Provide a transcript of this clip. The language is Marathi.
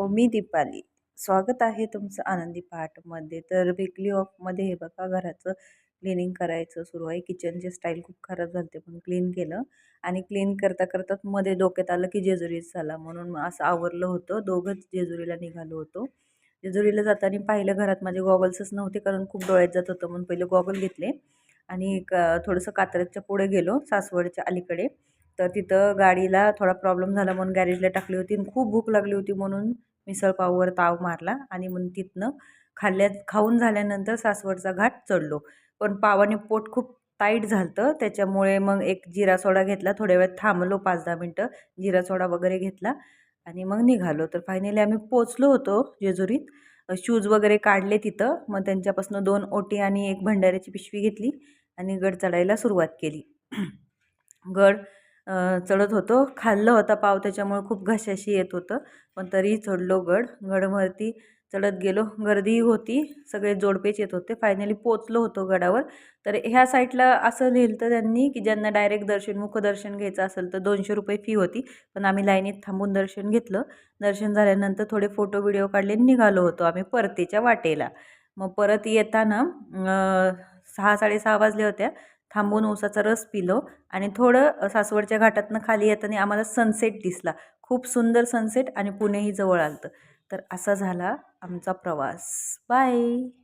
मी दीपाली. स्वागत आहे तुमचं आनंदी पहाटमध्ये. तर वीकली ऑफमध्ये हे बघा घराचं क्लिनिंग करायचं सुरू आहे. किचनची स्टाईल खूप खराब झाली पण क्लीन केलं आणि क्लीन करता करताच मध्ये डोक्यात आलं की जेजुरीच झाला म्हणून मग असं आवरलं होतं. दोघंच जेजुरीला निघालो होतो. जेजुरीला जाताना पाहिलं घरात माझे गॉगल्सच नव्हते कारण खूप डोळ्यात जात होतं म्हणून पहिले गॉगल घेतले आणि थोडंसं कात्रजच्या पुढे गेलो सासवडच्या अलीकडे. तर तिथं गाडीला थोडा प्रॉब्लेम झाला म्हणून गॅरेजला टाकली होती आणि खूप भूक लागली होती म्हणून मिसळपाववर ताव मारला आणि मग तिथनं खाऊन झाल्यानंतर सासवडचा घाट चढलो. पण पावाने पोट खूप टाईट झालं त्याच्यामुळे मग एक जिरा सोडा घेतला. थोड्या वेळ थांबलो 5-10 मिनटं. जिरा सोडा वगैरे घेतला आणि मग निघालो. तर फायनली आम्ही पोचलो होतो जेजुरीत. शूज वगैरे काढले तिथं. मग त्यांच्यापासून 2 ओटी आणि 1 भंडाऱ्याची पिशवी घेतली आणि गड चढायला सुरुवात केली. गड चढत होतो. खाल्लं होता पाव त्याच्यामुळे खूप घशाशी येत होतं. पण तरीही चढलो गडवरती चढत गेलो. गर्दी होती. सगळे जोडपेच येत होते. फायनली पोचलो होतो गडावर. तर ह्या साईडला असं लिहिलं होतं त्यांनी की ज्यांना डायरेक्ट मुखदर्शन घ्यायचं असेल तर 200 रुपये फी होती. पण आम्ही लाईनीत थांबून दर्शन घेतलं. दर्शन झाल्यानंतर थोडे फोटो व्हिडिओ काढले निघालो होतो आम्ही परतीच्या वाटेला. मग परत येताना 6-6:30 वाजले होत्या. थांबून ऊसाचा रस पिलो आणि थोडं सासवडच्या घाटातनं खाली येताना आम्हाला सनसेट दिसला. खूप सुंदर सनसेट आणि पुणेही जवळ आलं. तर असा झाला आमचा प्रवास. बाय.